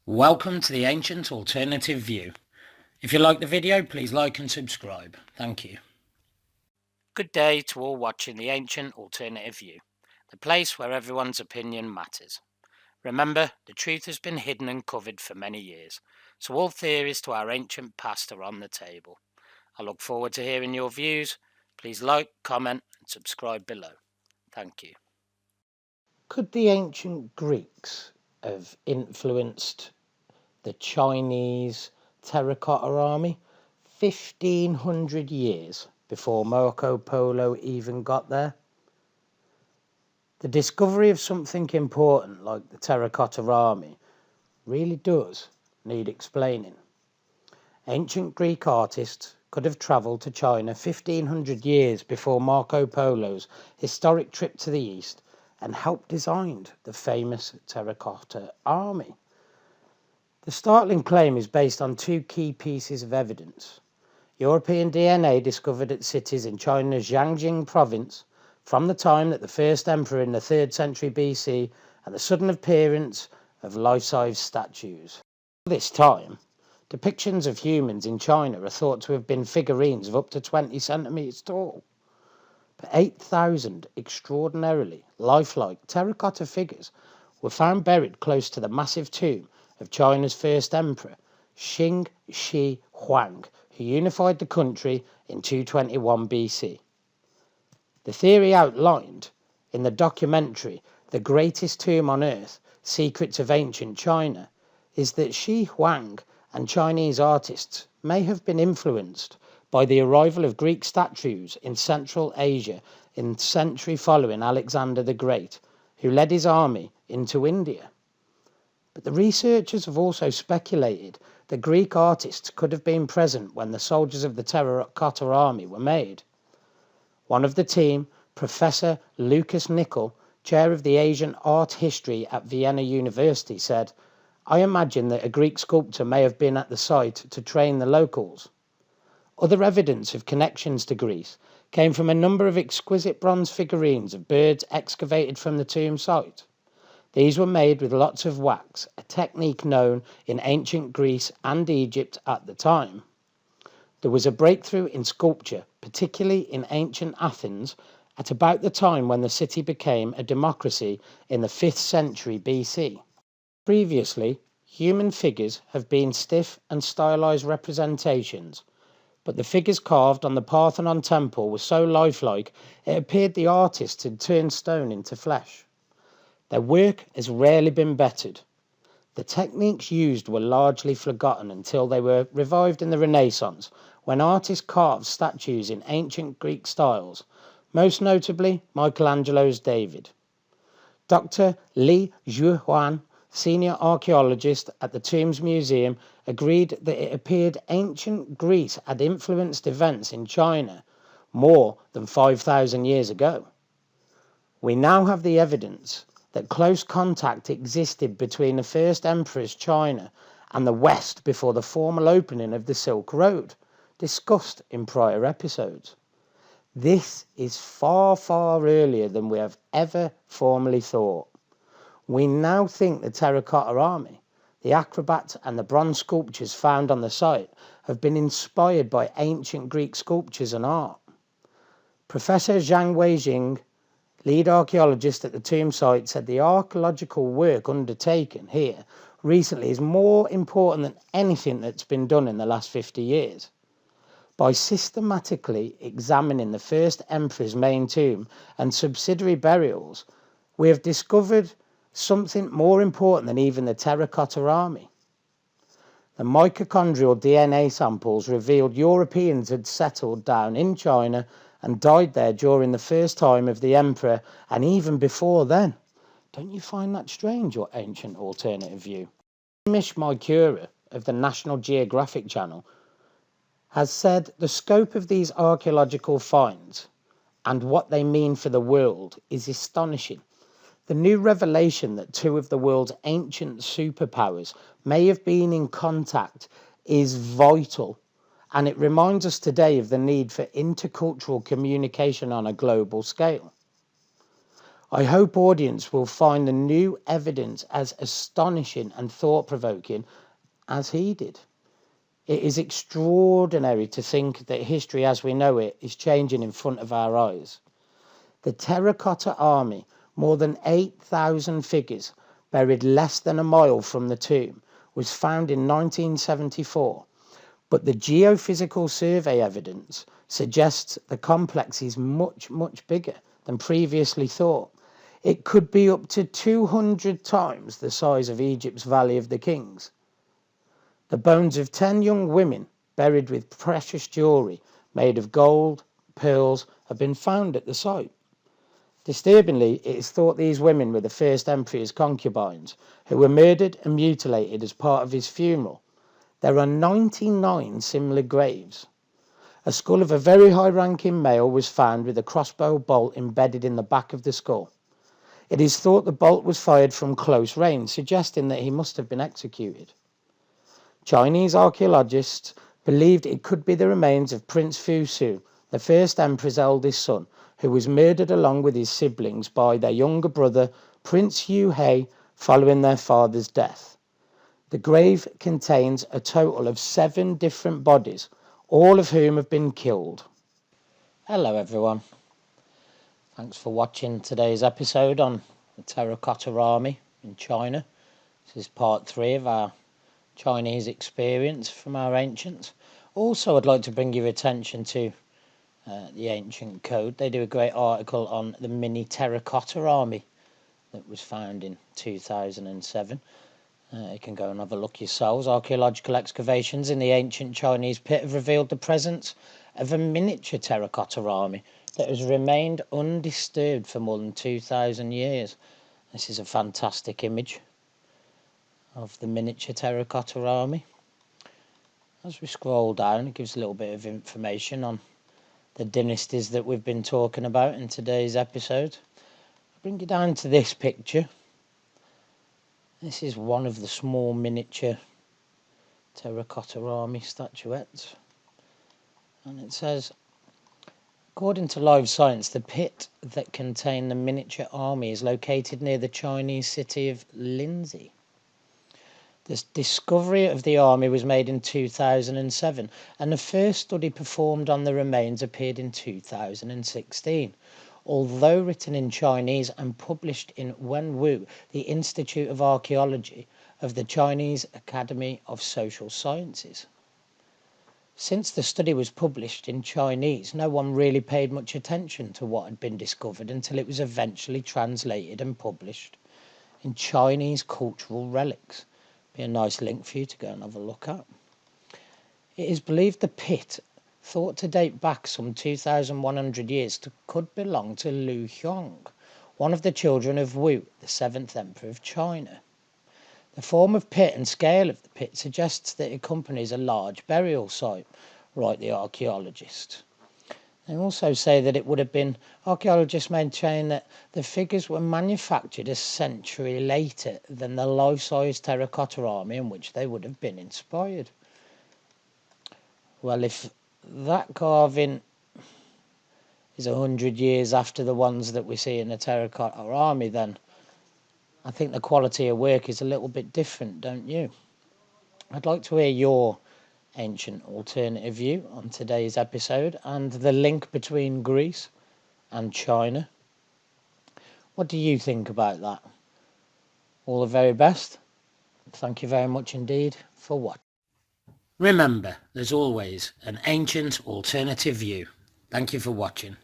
Welcome to the Ancient Alternative View. If you like the video, please like and subscribe. Thank you. Good day to all watching the Ancient Alternative View, the place where everyone's opinion matters. Remember, the truth has been hidden and covered for many years, so all theories to our ancient past are on the table. I look forward to hearing your views. Please like, comment and subscribe below. Thank you. Could the ancient Greeks have influenced the Chinese Terracotta Army 1500 years before Marco Polo even got there? The discovery of something important like the Terracotta Army really does need explaining. Ancient Greek artists could have travelled to China 1500 years before Marco Polo's historic trip to the east and helped design the famous Terracotta Army. The startling claim is based on two key pieces of evidence. European DNA discovered at cities in China's Jiangxing province from the time that the first emperor in the 3rd century BC and the sudden appearance of life-size statues. At this time, depictions of humans in China are thought to have been figurines of up to 20 centimetres tall. But 8,000 extraordinarily lifelike terracotta figures were found buried close to the massive tomb of China's first emperor, Qin Shi Huang, who unified the country in 221 BC. The theory outlined in the documentary The Greatest Tomb on Earth, Secrets of Ancient China, is that Shi Huang and Chinese artists may have been influenced by the arrival of Greek statues in Central Asia in the century following Alexander the Great, who led his army into India. But the researchers have also speculated that Greek artists could have been present when the soldiers of the Terracotta Army were made. One of the team, Professor Lucas Nickel, chair of the Asian art history at Vienna University, said, "I imagine that a Greek sculptor may have been at the site to train the locals." Other evidence of connections to Greece came from a number of exquisite bronze figurines of birds excavated from the tomb site. These were made with lots of wax, a technique known in ancient Greece and Egypt at the time. There was a breakthrough in sculpture, particularly in ancient Athens, at about the time when the city became a democracy in the 5th century BC. Previously, human figures have been stiff and stylized representations, but the figures carved on the Parthenon temple were so lifelike it appeared the artists had turned stone into flesh. Their work has rarely been bettered. The techniques used were largely forgotten until they were revived in the Renaissance, when artists carved statues in ancient Greek styles, most notably Michelangelo's David. Dr. Li Zhuhuan, senior archaeologist at the Tombs Museum, agreed that it appeared ancient Greece had influenced events in China more than 5,000 years ago. We now have the evidence that close contact existed between the first emperor's China and the West before the formal opening of the Silk Road, discussed in prior episodes. This is far, far earlier than we have ever formally thought. We now think the Terracotta Army, the acrobats and the bronze sculptures found on the site have been inspired by ancient Greek sculptures and art. Professor Zhang Weijing, lead archaeologist at the tomb site, said the archaeological work undertaken here recently is more important than anything that's been done in the last 50 years. By systematically examining the first emperor's main tomb and subsidiary burials, we have discovered something more important than even the Terracotta Army. The mitochondrial DNA samples revealed Europeans had settled down in China and died there during the first time of the emperor and even before then. Don't you find that strange, your ancient alternative view? Hamish Maikura of the National Geographic Channel has said the scope of these archaeological finds and what they mean for the world is astonishing. The new revelation that two of the world's ancient superpowers may have been in contact is vital, and it reminds us today of the need for intercultural communication on a global scale. I hope audience will find the new evidence as astonishing and thought-provoking as he did. It is extraordinary to think that history as we know it is changing in front of our eyes. The Terracotta Army, more than 8,000 figures buried less than a mile from the tomb, was found in 1974, but the geophysical survey evidence suggests the complex is much, much bigger than previously thought. It could be up to 200 times the size of Egypt's Valley of the Kings. The bones of 10 young women buried with precious jewellery made of gold, pearls, have been found at the site. Disturbingly, it is thought these women were the first emperor's concubines, who were murdered and mutilated as part of his funeral. There are 99 similar graves. A skull of a very high-ranking male was found with a crossbow bolt embedded in the back of the skull. It is thought the bolt was fired from close range, suggesting that he must have been executed. Chinese archaeologists believed it could be the remains of Prince Fusu, the first emperor's eldest son, who was murdered along with his siblings by their younger brother, Prince Yu He, following their father's death. The grave contains a total of 7 different bodies, all of whom have been killed. Hello everyone. Thanks for watching today's episode on the Terracotta Army in China. This is part 3 of our Chinese experience from our ancients. Also, I'd like to bring your attention to the Ancient Code. They do a great article on the mini Terracotta Army that was found in 2007. You can go and have a look yourselves. Archaeological excavations in the ancient Chinese pit have revealed the presence of a miniature terracotta army that has remained undisturbed for more than 2,000 years. This is a fantastic image of the miniature terracotta army. As we scroll down, it gives a little bit of information on the dynasties that we've been talking about in today's episode. I'll bring you down to this picture. This is one of the small miniature terracotta army statuettes. And it says, according to Live Science, the pit that contained the miniature army is located near the Chinese city of Lindsay. The discovery of the army was made in 2007, and the first study performed on the remains appeared in 2016. Although written in Chinese and published in Wenwu, the Institute of Archaeology of the Chinese Academy of Social Sciences. Since the study was published in Chinese, no one really paid much attention to what had been discovered until it was eventually translated and published in Chinese Cultural Relics. Be a nice link for you to go and have a look at. It is believed the pit, thought to date back some 2,100 years, could belong to Lu Xiong, one of the children of Wu, the 7th emperor of China. The form of pit and scale of the pit suggests that it accompanies a large burial site, write the archaeologists. They also say that it would have been, archaeologists maintain that the figures were manufactured a century later than the life-size terracotta army in which they would have been inspired. Well, if that carving is 100 years after the ones that we see in the terracotta army, then I think the quality of work is a little bit different, don't you? I'd like to hear your ancient alternative view on today's episode and the link between Greece and China. What do you think about that? All the very best. Thank you very much indeed for watching. Remember, there's always an ancient alternative view. Thank you for watching.